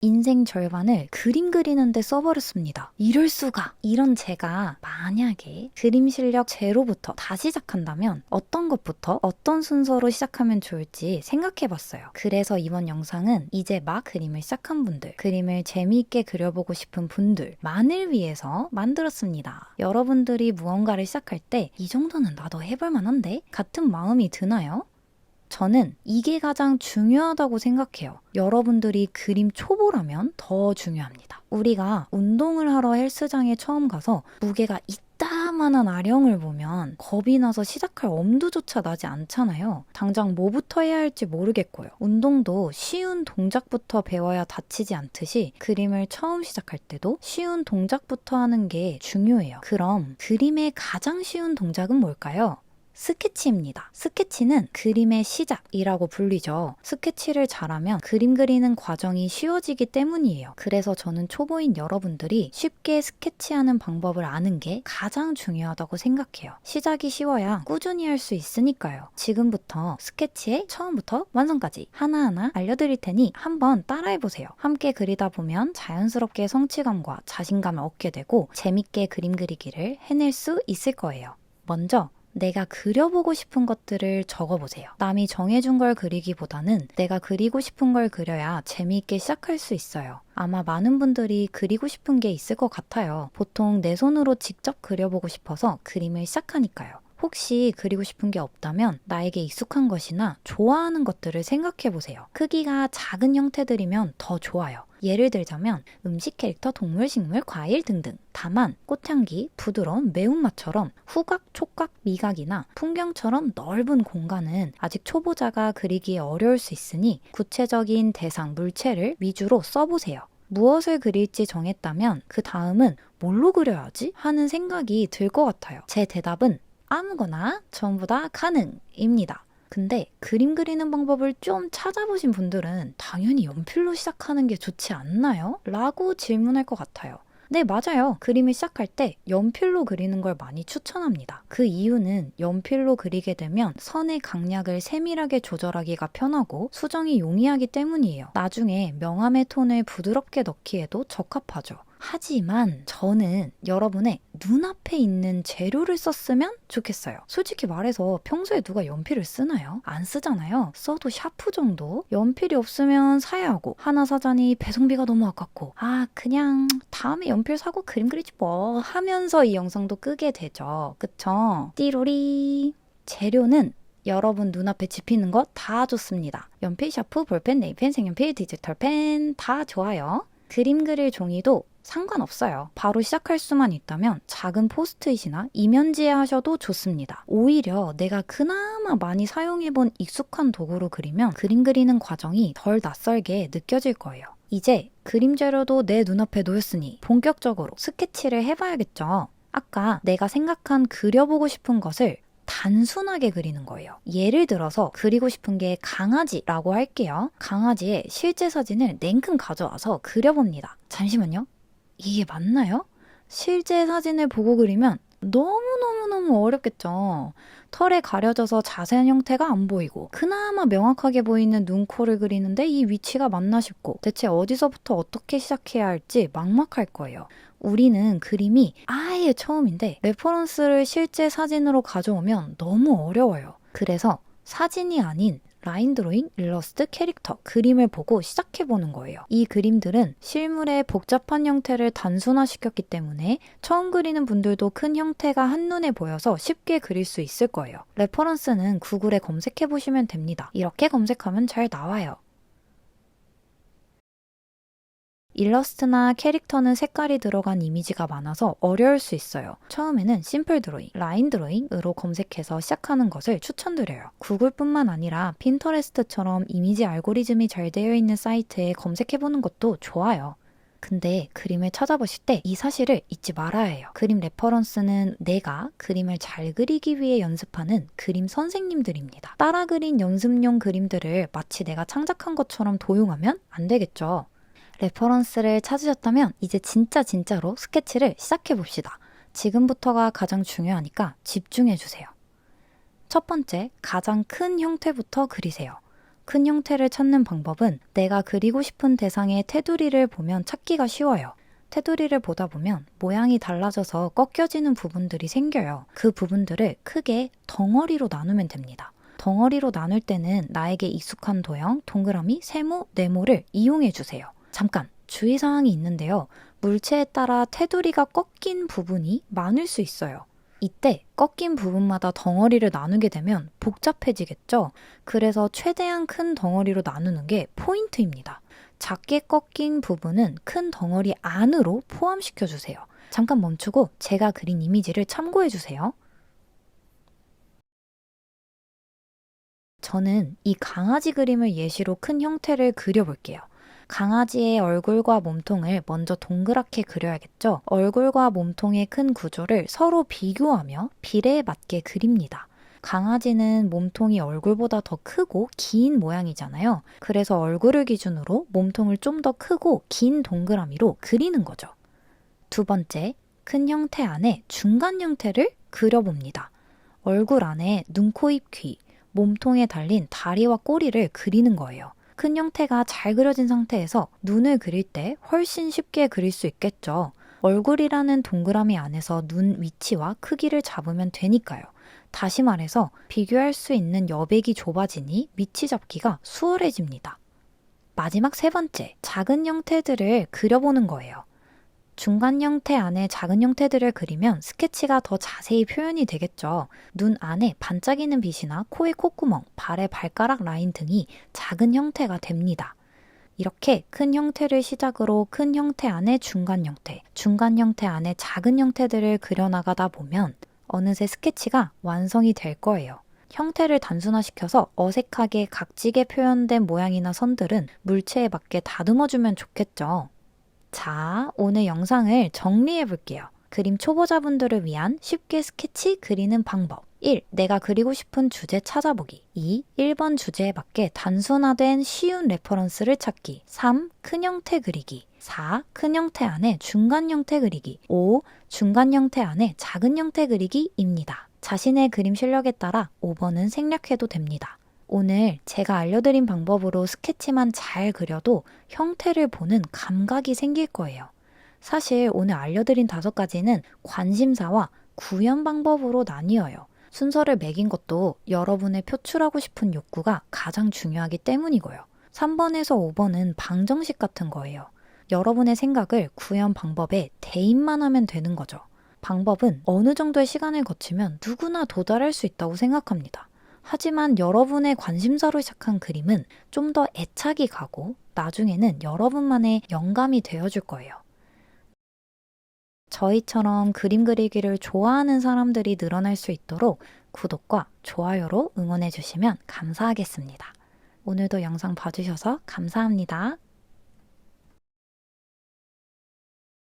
인생 절반을 그림 그리는데 써버렸습니다. 이럴 수가! 이런 제가 만약에 그림 실력 제로부터 다시 시작한다면 어떤 것부터 어떤 순서로 시작하면 좋을지 생각해봤어요. 그래서 이번 영상은 이제 막 그림을 시작한 분들, 그림을 재미있게 그려보고 싶은 분들만을 위해서 만들었습니다. 여러분들이 무언가를 시작할 때 이 정도는 나도 해볼 만한데? 같은 마음이 드나요? 저는 이게 가장 중요하다고 생각해요. 여러분들이 그림 초보라면 더 중요합니다. 우리가 운동을 하러 헬스장에 처음 가서 무게가 이따만한 아령을 보면 겁이 나서 시작할 엄두조차 나지 않잖아요. 당장 뭐부터 해야 할지 모르겠고요. 운동도 쉬운 동작부터 배워야 다치지 않듯이 그림을 처음 시작할 때도 쉬운 동작부터 하는 게 중요해요. 그럼 그림의 가장 쉬운 동작은 뭘까요? 스케치입니다. 스케치는 그림의 시작이라고 불리죠. 스케치를 잘하면 그림 그리는 과정이 쉬워지기 때문이에요. 그래서 저는 초보인 여러분들이 쉽게 스케치하는 방법을 아는 게 가장 중요하다고 생각해요. 시작이 쉬워야 꾸준히 할 수 있으니까요. 지금부터 스케치의 처음부터 완성까지 하나하나 알려드릴 테니 한번 따라해보세요. 함께 그리다 보면 자연스럽게 성취감과 자신감을 얻게 되고 재밌게 그림 그리기를 해낼 수 있을 거예요. 먼저 내가 그려보고 싶은 것들을 적어보세요. 남이 정해준 걸 그리기보다는 내가 그리고 싶은 걸 그려야 재미있게 시작할 수 있어요. 아마 많은 분들이 그리고 싶은 게 있을 것 같아요. 보통 내 손으로 직접 그려보고 싶어서 그림을 시작하니까요. 혹시 그리고 싶은 게 없다면 나에게 익숙한 것이나 좋아하는 것들을 생각해보세요. 크기가 작은 형태들이면 더 좋아요. 예를 들자면 음식 캐릭터, 동물, 식물, 과일 등등. 다만 꽃향기, 부드러운 매운맛처럼 후각, 촉각, 미각이나 풍경처럼 넓은 공간은 아직 초보자가 그리기 어려울 수 있으니 구체적인 대상, 물체를 위주로 써보세요. 무엇을 그릴지 정했다면 그 다음은 뭘로 그려야지? 하는 생각이 들 것 같아요. 제 대답은 아무거나 전부 다 가능입니다. 근데 그림 그리는 방법을 좀 찾아보신 분들은 당연히 연필로 시작하는 게 좋지 않나요? 라고 질문할 것 같아요. 네, 맞아요. 그림을 시작할 때 연필로 그리는 걸 많이 추천합니다. 그 이유는 연필로 그리게 되면 선의 강약을 세밀하게 조절하기가 편하고 수정이 용이하기 때문이에요. 나중에 명암의 톤을 부드럽게 넣기에도 적합하죠. 하지만 저는 여러분의 눈앞에 있는 재료를 썼으면 좋겠어요. 솔직히 말해서 평소에 누가 연필을 쓰나요? 안 쓰잖아요. 써도 샤프 정도? 연필이 없으면 사야 하고 하나 사자니 배송비가 너무 아깝고 그냥 다음에 연필 사고 그림 그리지 뭐 하면서 이 영상도 끄게 되죠. 그쵸? 띠로리. 재료는 여러분 눈앞에 집히는 거 다 좋습니다. 연필, 샤프, 볼펜, 네일펜, 색연필, 디지털 펜 다 좋아요. 그림 그릴 종이도 상관없어요. 바로 시작할 수만 있다면 작은 포스트잇이나 이면지에 하셔도 좋습니다. 오히려 내가 그나마 많이 사용해본 익숙한 도구로 그리면 그림 그리는 과정이 덜 낯설게 느껴질 거예요. 이제 그림 재료도 내 눈앞에 놓였으니 본격적으로 스케치를 해봐야겠죠. 아까 내가 생각한 그려보고 싶은 것을 단순하게 그리는 거예요. 예를 들어서 그리고 싶은 게 강아지라고 할게요. 강아지의 실제 사진을 냉큼 가져와서 그려봅니다. 잠시만요. 이게 맞나요? 실제 사진을 보고 그리면 너무너무너무 어렵겠죠. 털에 가려져서 자세한 형태가 안 보이고 그나마 명확하게 보이는 눈, 코를 그리는데 이 위치가 맞나 싶고 대체 어디서부터 어떻게 시작해야 할지 막막할 거예요. 우리는 그림이 아예 처음인데 레퍼런스를 실제 사진으로 가져오면 너무 어려워요. 그래서 사진이 아닌 라인 드로잉, 일러스트, 캐릭터, 그림을 보고 시작해보는 거예요. 이 그림들은 실물의 복잡한 형태를 단순화시켰기 때문에 처음 그리는 분들도 큰 형태가 한눈에 보여서 쉽게 그릴 수 있을 거예요. 레퍼런스는 구글에 검색해보시면 됩니다. 이렇게 검색하면 잘 나와요. 일러스트나 캐릭터는 색깔이 들어간 이미지가 많아서 어려울 수 있어요. 처음에는 심플 드로잉, 라인 드로잉으로 검색해서 시작하는 것을 추천드려요. 구글뿐만 아니라 핀터레스트처럼 이미지 알고리즘이 잘 되어 있는 사이트에 검색해보는 것도 좋아요. 근데 그림을 찾아보실 때 이 사실을 잊지 말아야 해요. 그림 레퍼런스는 내가 그림을 잘 그리기 위해 연습하는 그림 선생님들입니다. 따라 그린 연습용 그림들을 마치 내가 창작한 것처럼 도용하면 안 되겠죠. 레퍼런스를 찾으셨다면 이제 진짜로 스케치를 시작해봅시다. 지금부터가 가장 중요하니까 집중해주세요. 첫 번째, 가장 큰 형태부터 그리세요. 큰 형태를 찾는 방법은 내가 그리고 싶은 대상의 테두리를 보면 찾기가 쉬워요. 테두리를 보다 보면 모양이 달라져서 꺾여지는 부분들이 생겨요. 그 부분들을 크게 덩어리로 나누면 됩니다. 덩어리로 나눌 때는 나에게 익숙한 도형, 동그라미, 세모, 네모를 이용해 주세요. 잠깐 주의사항이 있는데요. 물체에 따라 테두리가 꺾인 부분이 많을 수 있어요. 이때 꺾인 부분마다 덩어리를 나누게 되면 복잡해지겠죠? 그래서 최대한 큰 덩어리로 나누는 게 포인트입니다. 작게 꺾인 부분은 큰 덩어리 안으로 포함시켜 주세요. 잠깐 멈추고 제가 그린 이미지를 참고해 주세요. 저는 이 강아지 그림을 예시로 큰 형태를 그려볼게요. 강아지의 얼굴과 몸통을 먼저 동그랗게 그려야겠죠? 얼굴과 몸통의 큰 구조를 서로 비교하며 비례에 맞게 그립니다. 강아지는 몸통이 얼굴보다 더 크고 긴 모양이잖아요. 그래서 얼굴을 기준으로 몸통을 좀 더 크고 긴 동그라미로 그리는 거죠. 두 번째, 큰 형태 안에 중간 형태를 그려봅니다. 얼굴 안에 눈, 코, 입, 귀, 몸통에 달린 다리와 꼬리를 그리는 거예요. 큰 형태가 잘 그려진 상태에서 눈을 그릴 때 훨씬 쉽게 그릴 수 있겠죠. 얼굴이라는 동그라미 안에서 눈 위치와 크기를 잡으면 되니까요. 다시 말해서 비교할 수 있는 여백이 좁아지니 위치 잡기가 수월해집니다. 마지막 세 번째, 작은 형태들을 그려보는 거예요. 중간 형태 안에 작은 형태들을 그리면 스케치가 더 자세히 표현이 되겠죠. 눈 안에 반짝이는 빛이나 코의 콧구멍, 발의 발가락 라인 등이 작은 형태가 됩니다. 이렇게 큰 형태를 시작으로 큰 형태 안에 중간 형태, 중간 형태 안에 작은 형태들을 그려나가다 보면 어느새 스케치가 완성이 될 거예요. 형태를 단순화시켜서 어색하게 각지게 표현된 모양이나 선들은 물체에 맞게 다듬어주면 좋겠죠. 자, 오늘 영상을 정리해 볼게요. 그림 초보자분들을 위한 쉽게 스케치 그리는 방법. 1. 내가 그리고 싶은 주제 찾아보기. 2. 1번 주제에 맞게 단순화된 쉬운 레퍼런스를 찾기. 3. 큰 형태 그리기. 4. 큰 형태 안에 중간 형태 그리기. 5. 중간 형태 안에 작은 형태 그리기입니다. 자신의 그림 실력에 따라 5번은 생략해도 됩니다. 오늘 제가 알려드린 방법으로 스케치만 잘 그려도 형태를 보는 감각이 생길 거예요. 사실 오늘 알려드린 5가지는 관심사와 구현 방법으로 나뉘어요. 순서를 매긴 것도 여러분의 표출하고 싶은 욕구가 가장 중요하기 때문이고요. 3번에서 5번은 방정식 같은 거예요. 여러분의 생각을 구현 방법에 대입만 하면 되는 거죠. 방법은 어느 정도의 시간을 거치면 누구나 도달할 수 있다고 생각합니다. 하지만 여러분의 관심사로 시작한 그림은 좀 더 애착이 가고 나중에는 여러분만의 영감이 되어줄 거예요. 저희처럼 그림 그리기를 좋아하는 사람들이 늘어날 수 있도록 구독과 좋아요로 응원해 주시면 감사하겠습니다. 오늘도 영상 봐주셔서 감사합니다.